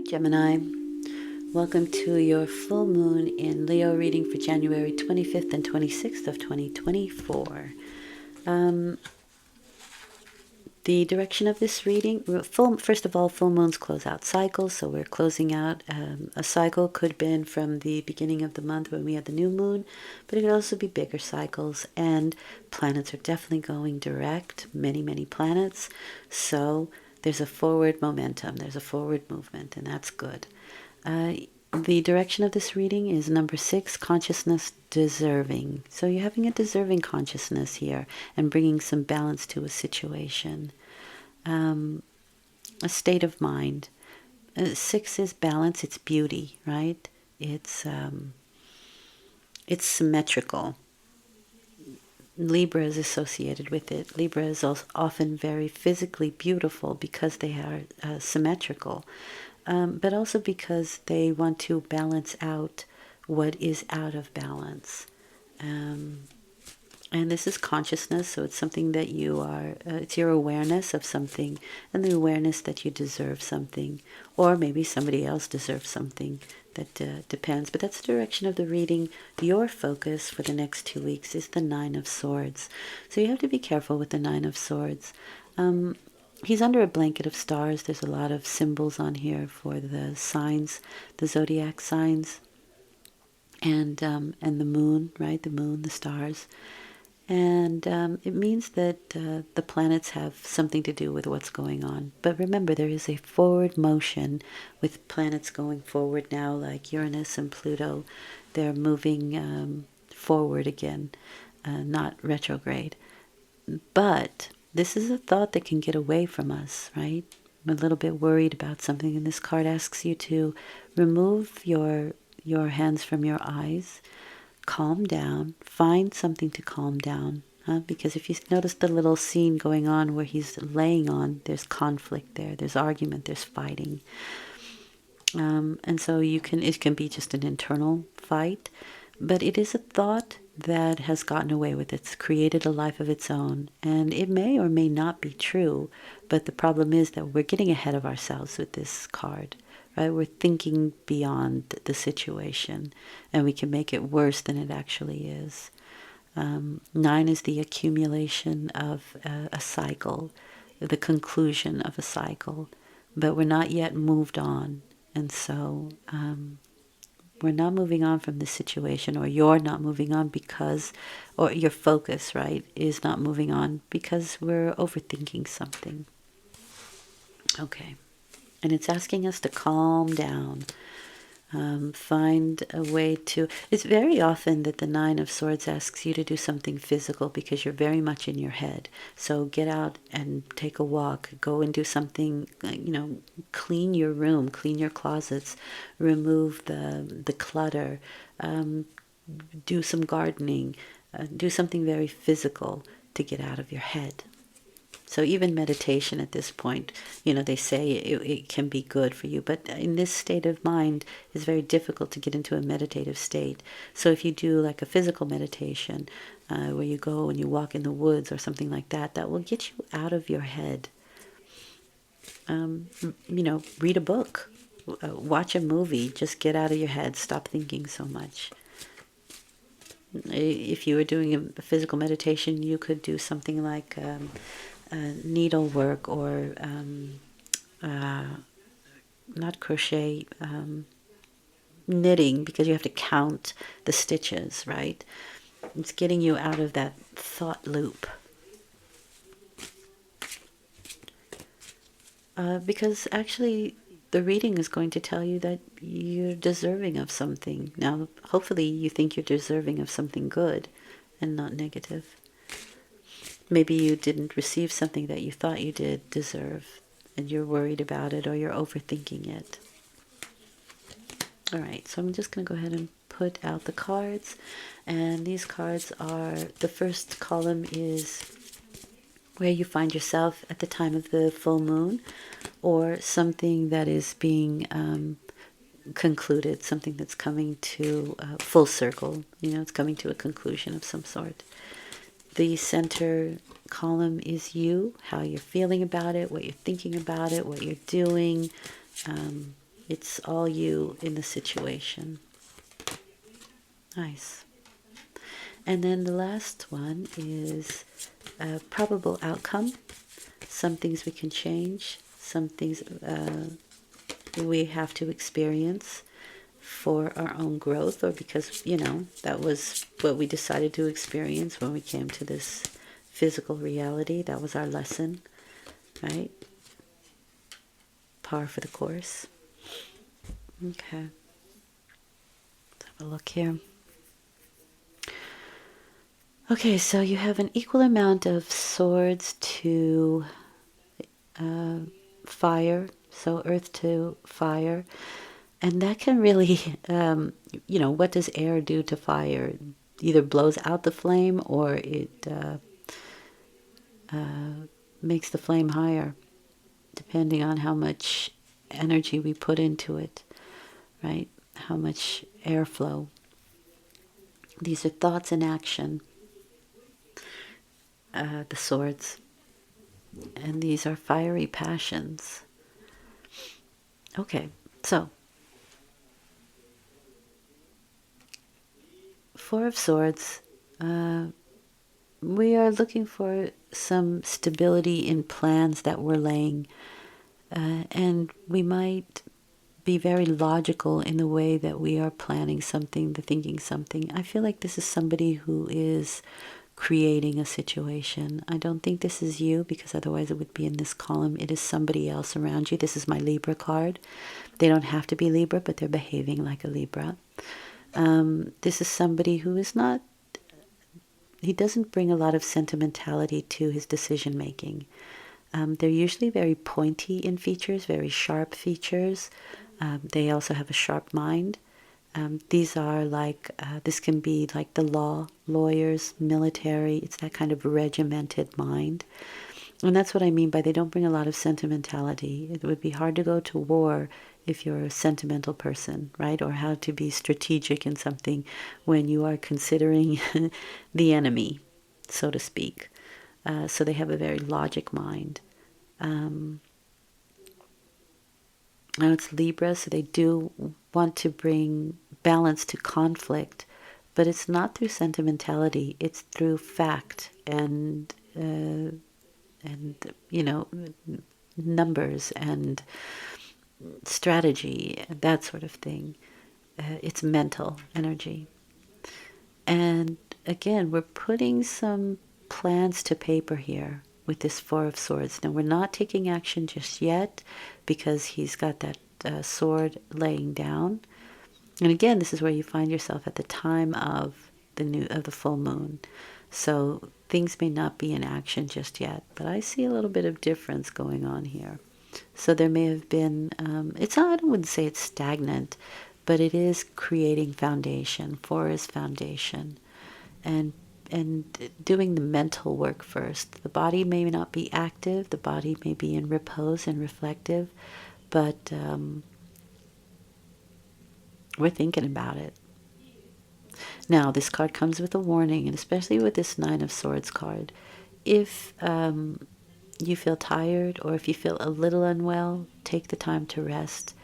Hi Gemini, welcome to your full moon in Leo reading for January 25th and 26th of 2024. The direction of this reading, first of all, full moons close out cycles, so we're closing out a cycle. Could have been from the beginning of the month when we had the new moon, but it could also be bigger cycles, and planets are definitely going direct, many planets, so there's a forward momentum, there's a forward movement, and that's good. The direction of this reading is number 6, consciousness deserving. So you're having a deserving consciousness here and bringing some balance to a situation. A state of mind. 6 is balance, it's beauty, right? It's symmetrical. Libra is associated with it. Libra is also often very physically beautiful because they are symmetrical. But also because they want to balance out what is out of balance. And this is consciousness, so it's something that you are, it's your awareness of something, and the awareness that you deserve something, or maybe somebody else deserves something. That depends, but that's the direction of the reading. Your focus for the next 2 weeks is the Nine of Swords. So you have to be careful with the Nine of Swords. He's under a blanket of stars. There's a lot of symbols on here for the signs, the zodiac signs, and the moon, right? The moon, the stars. And it means that the planets have something to do with what's going on. But remember, there is a forward motion with planets going forward now, like Uranus and Pluto. They're moving forward again, not retrograde. But this is a thought that can get away from us, right? I'm a little bit worried about something, and this card asks you to remove your hands from your eyes, calm down, find something to calm down. Because if you notice the little scene going on where he's laying on, there's conflict there, there's argument, there's fighting. And so it can be just an internal fight, but it is a thought that has gotten away with it. It's created a life of its own, and it may or may not be true, but the problem is that we're getting ahead of ourselves with this card, right? We're thinking beyond the situation, and we can make it worse than it actually is. 9 is the accumulation of a cycle, the conclusion of a cycle, but we're not yet moved on. And so we're not moving on from this situation, or you're not moving on because, or your focus, right, is not moving on because we're overthinking something. Okay. And it's asking us to calm down. Find a way to... It's very often that the Nine of Swords asks you to do something physical because you're very much in your head. So get out and take a walk. Go and do something, clean your room, clean your closets, remove the clutter, do some gardening, do something very physical to get out of your head. So even meditation at this point, they say it can be good for you. But in this state of mind, it's very difficult to get into a meditative state. So if you do like a physical meditation, where you go and you walk in the woods or something like that, that will get you out of your head. Read a book, watch a movie, just get out of your head, stop thinking so much. If you were doing a physical meditation, you could do something like... needlework, or not crochet, knitting, because you have to count the stitches, right? It's getting you out of that thought loop. Because actually the reading is going to tell you that you're deserving of something. Now, hopefully you think you're deserving of something good and not negative. Maybe you didn't receive something that you thought you did deserve, and you're worried about it, or you're overthinking it. All right, so I'm just going to go ahead and put out the cards. And these cards are, the first column is where you find yourself at the time of the full moon, or something that is being concluded, something that's coming to full circle. It's coming to a conclusion of some sort. The center column is you, how you're feeling about it, what you're thinking about it, what you're doing. It's all you in the situation. Nice. And then the last one is probable outcome. Some things we can change, some things we have to experience for our own growth, or because, that was what we decided to experience when we came to this physical reality. That was our lesson, right? Par for the course. Okay. Let's have a look here. Okay, so you have an equal amount of swords to fire, so earth to fire. And that can really, what does air do to fire? Either blows out the flame, or it makes the flame higher, depending on how much energy we put into it, right? How much airflow. These are thoughts in action, the swords. And these are fiery passions. Okay, so Four of Swords, we are looking for some stability in plans that we're laying, and we might be very logical in the way that we are planning something, the thinking something. I feel like this is somebody who is creating a situation. I don't think this is you, because otherwise it would be in this column. It is somebody else around you. This is my Libra card. They don't have to be Libra, but they're behaving like a Libra. This is somebody who is not, he doesn't bring a lot of sentimentality to his decision making. They're usually very pointy in features, very sharp features. They also have a sharp mind. These are like, this can be like the law, lawyers, military. It's that kind of regimented mind. And that's what I mean by they don't bring a lot of sentimentality. It would be hard to go to war if you're a sentimental person, right? Or how to be strategic in something when you are considering the enemy, so to speak. So they have a very logic mind. Now it's Libra, so they do want to bring balance to conflict, but it's not through sentimentality. It's through fact and numbers and strategy, that sort of thing. It's mental energy. And again, we're putting some plans to paper here with this Four of Swords. Now, we're not taking action just yet because he's got that sword laying down. And again, this is where you find yourself at the time of the full moon. So things may not be in action just yet, but I see a little bit of difference going on here. So there may have been, I wouldn't say it's stagnant, but it is creating foundation. Four is foundation. And doing the mental work first. The body may not be active, the body may be in repose and reflective, but we're thinking about it. Now, this card comes with a warning, and especially with this Nine of Swords card. If you feel tired, or if you feel a little unwell, take the time to rest,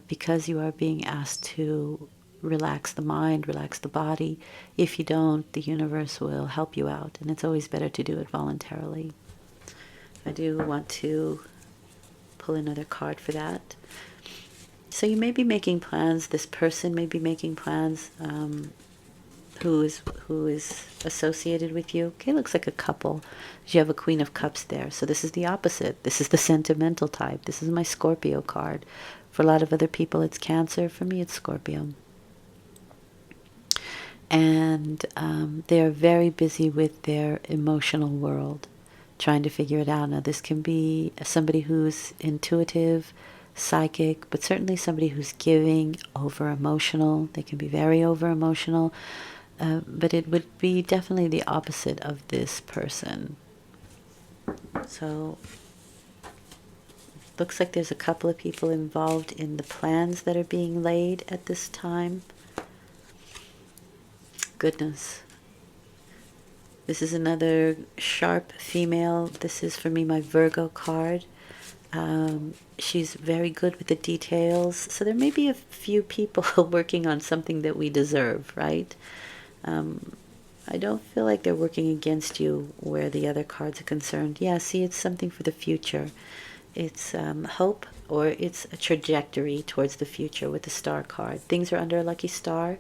because you are being asked to relax the mind, relax the body. If you don't, the universe will help you out, and it's always better to do it voluntarily. I do want to pull another card for that. So you may be making plans, this person may be making plans, who is associated with you. Okay, looks like a couple. You have a Queen of Cups there. So this is the opposite. This is the sentimental type. This is my Scorpio card. For a lot of other people, it's Cancer. For me, it's Scorpio. And they're very busy with their emotional world, trying to figure it out. Now, this can be somebody who's intuitive, psychic, but certainly somebody who's giving, over-emotional. They can be very over-emotional. But it would be definitely the opposite of this person. So, looks like there's a couple of people involved in the plans that are being laid at this time. Goodness. This is another sharp female. This is, for me, my Virgo card. She's very good with the details. So there may be a few people working on something that we deserve, right? I don't feel like they're working against you where the other cards are concerned. Yeah, see, it's something for the future. It's hope, or it's a trajectory towards the future with the star card. Things are under a lucky star.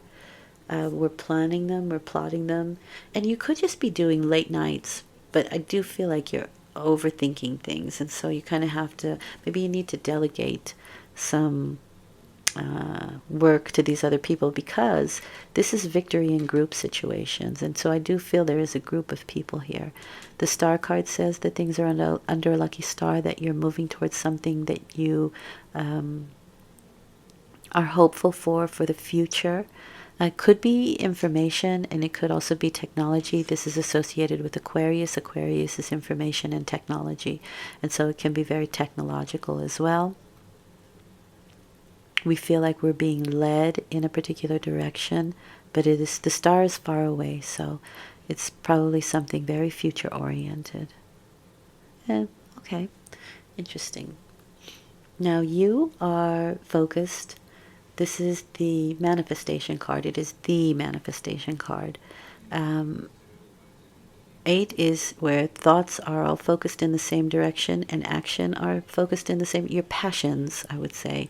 We're planning them, we're plotting them. And you could just be doing late nights, but I do feel like you're overthinking things. And so you kind of have to, maybe you need to delegate some work to these other people, because this is victory in group situations. And so I do feel there is a group of people here. The star card says that things are under a lucky star, that you're moving towards something that you are hopeful for the future. It could be information, and it could also be technology. This is associated with Aquarius. Aquarius is information and technology, and so it can be very technological as well. We feel like we're being led in a particular direction, but it is, the star is far away, so it's probably something very future oriented. And okay, interesting. Now you are focused. This is the manifestation card. It is the manifestation card. 8 is where thoughts are all focused in the same direction, and action are focused in the same, your passions, I would say,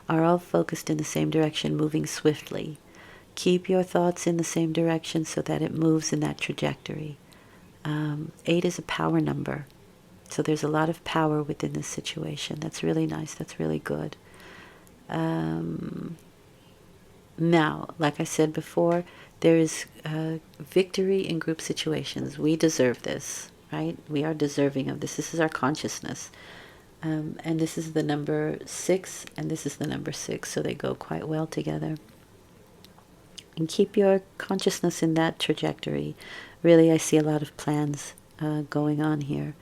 are all focused in the same direction, moving swiftly. Keep your thoughts in the same direction so that it moves in that trajectory. 8 is a power number. So there's a lot of power within this situation. That's really nice. That's really good. Now, like I said before, there is victory in group situations. We deserve this, right? We are deserving of this. This is our consciousness. And this is the number 6, and this is the number 6, so they go quite well together. And keep your consciousness in that trajectory. Really, I see a lot of plans going on here.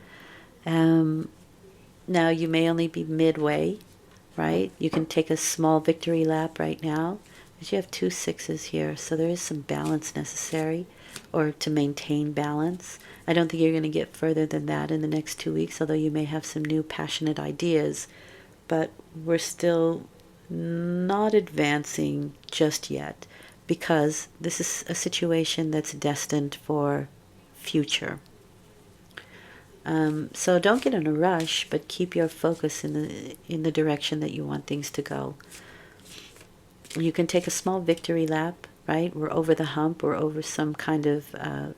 Now, you may only be midway, right? You can take a small victory lap right now, but you have 2 6s here, so there is some balance necessary, or to maintain balance. I don't think you're going to get further than that in the next 2 weeks, although you may have some new passionate ideas, but we're still not advancing just yet, because this is a situation that's destined for future. So don't get in a rush, but keep your focus in the direction that you want things to go. You can take a small victory lap, right? We're over the hump. We're over some kind of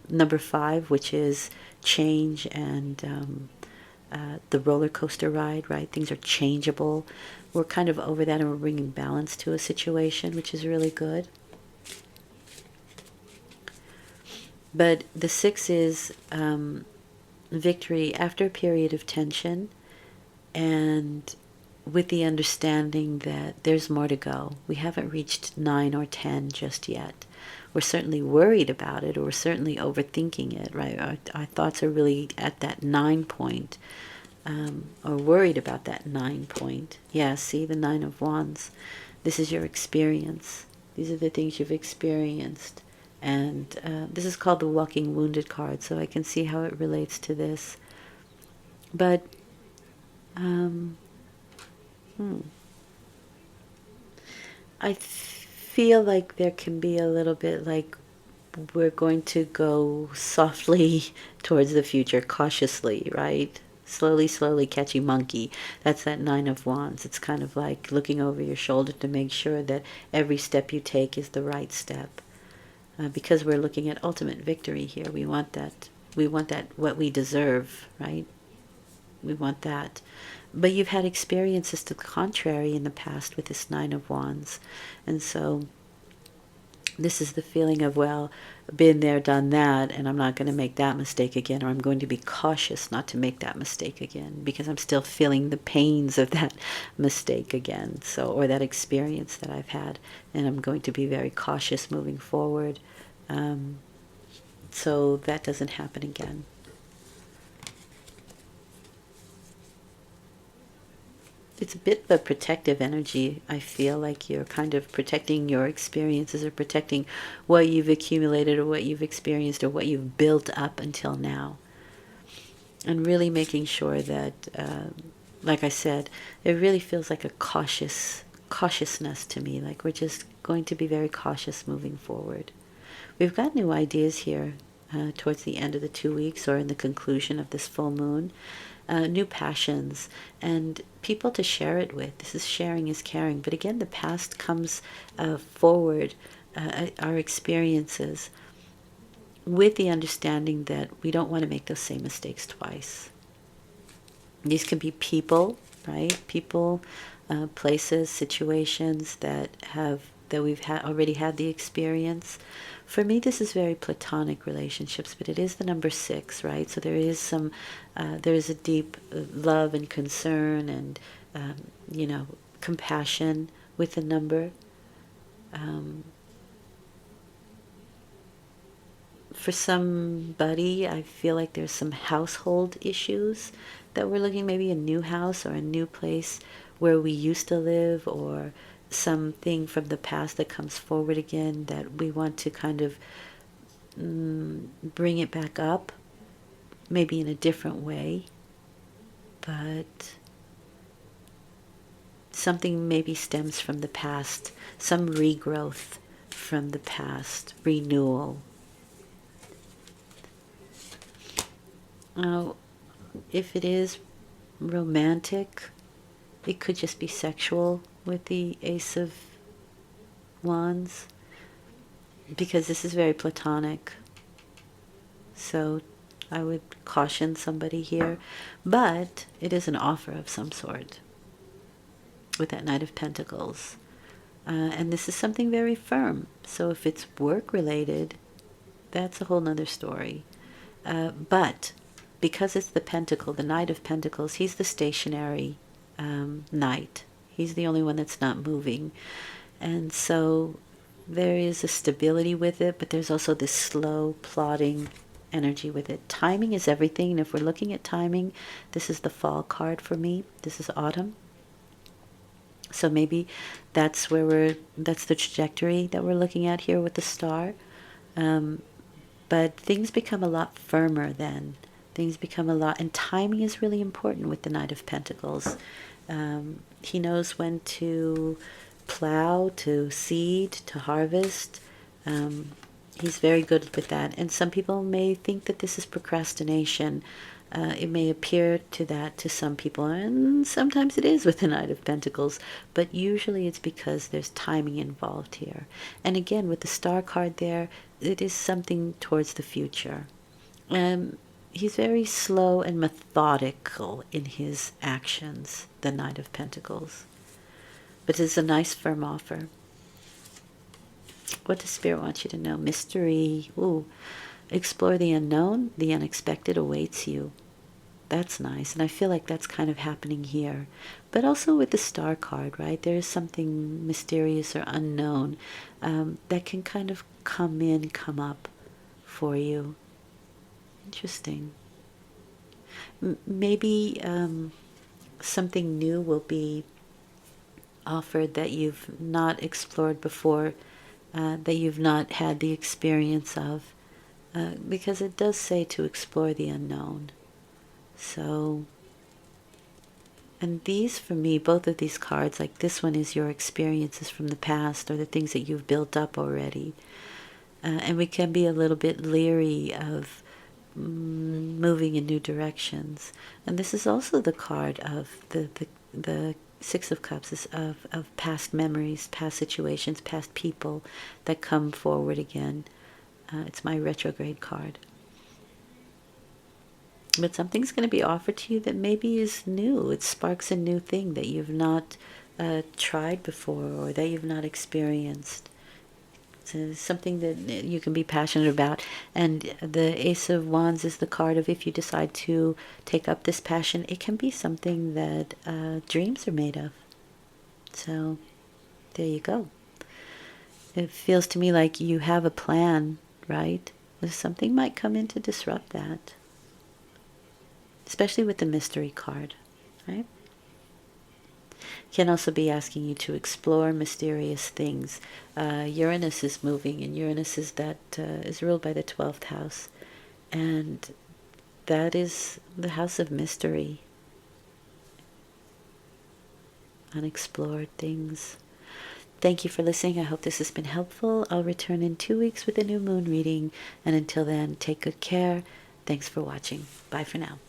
number 5, which is change and the roller coaster ride, right? Things are changeable. We're kind of over that, and we're bringing balance to a situation, which is really good. But the 6 is victory after a period of tension, and with the understanding that there's more to go. We haven't reached 9 or 10 just yet. We're certainly worried about it, or we're certainly overthinking it, right? Our thoughts are really at that 9 point, or worried about that 9 point. Yeah, see, the 9 of Wands. This is your experience. These are the things you've experienced. And this is called the Walking Wounded card, so I can see how it relates to this. But I feel like there can be a little bit like we're going to go softly towards the future, cautiously, right? Slowly, slowly catchy monkey. That's that 9 of Wands. It's kind of like looking over your shoulder to make sure that every step you take is the right step. Because we're looking at ultimate victory here. We want that. We want that, what we deserve, right? We want that. But you've had experiences to the contrary in the past with this 9 of Wands. And so this is the feeling of, well, been there, done that, and I'm not going to make that mistake again, or I'm going to be cautious not to make that mistake again, because I'm still feeling the pains of that mistake again, so, or that experience that I've had, and I'm going to be very cautious moving forward, so that doesn't happen again. It's a bit of a protective energy. I feel like you're kind of protecting your experiences, or protecting what you've accumulated, or what you've experienced, or what you've built up until now. And really making sure that like I said, it really feels like a cautiousness to me, like we're just going to be very cautious moving forward. We've got new ideas here towards the end of the 2 weeks or in the conclusion of this full moon, new passions and people to share it with. This is sharing is caring. But again, the past comes forward, our experiences, with the understanding that we don't want to make those same mistakes twice. These can be people, right? People, places, situations that we've already had the experience. For me, this is very platonic relationships, but it is the number 6, right? So there is there is a deep love and concern and compassion with the number. For somebody, I feel like there's some household issues that we're looking, maybe a new house or a new place where we used to live, or something from the past that comes forward again that we want to kind of bring it back up, maybe in a different way. But something maybe stems from the past, some regrowth from the past, renewal. If it is romantic, it could just be sexual with the Ace of Wands, because this is very platonic. So I would caution somebody here, but it is an offer of some sort with that Knight of Pentacles. And this is something very firm. So if it's work related, that's a whole nother story. But because it's the Pentacle, the Knight of Pentacles, he's the stationary knight. He's the only one that's not moving. And so there is a stability with it, but there's also this slow, plodding energy with it. Timing is everything. And if we're looking at timing, this is the fall card for me. This is autumn. So maybe that's that's the trajectory that we're looking at here with the star. But things become a lot firmer then. Things become a lot, and timing is really important with the Knight of Pentacles. He knows when to plow, to seed, to harvest. He's very good with that. And some people may think that this is procrastination. It may appear to that to some people, and sometimes it is with the Knight of Pentacles, but usually it's because there's timing involved here. And again, with the star card there, it is something towards the future. He's very slow and methodical in his actions, the Knight of Pentacles. But it's a nice firm offer. What does Spirit want you to know? Mystery. Ooh. Explore the unknown. The unexpected awaits you. That's nice. And I feel like that's kind of happening here. But also with the star card, right? There is something mysterious or unknown that can kind of come up for you. Interesting. Maybe something new will be offered that you've not explored before, that you've not had the experience of, because it does say to explore the unknown. So, and these for me, both of these cards, like this one is your experiences from the past or the things that you've built up already. And we can be a little bit leery of moving in new directions. And this is also the card of the Six of Cups, is of past memories, past situations, past people that come forward again. It's my retrograde card. But something's going to be offered to you that maybe is new. It sparks a new thing that you've not tried before or that you've not experienced. It's something that you can be passionate about. And the Ace of Wands is the card of, if you decide to take up this passion, it can be something that dreams are made of. So there you go. It feels to me like you have a plan, right? Something might come in to disrupt that. Especially with the mystery card, right? Can also be asking you to explore mysterious things. Uranus is moving, and Uranus is is ruled by the 12th house, and that is the house of mystery. unexplored things. Thank you for listening. I hope this has been helpful. I'll return in 2 weeks with a new moon reading. And until then, take good care. Thanks for watching. Bye for now.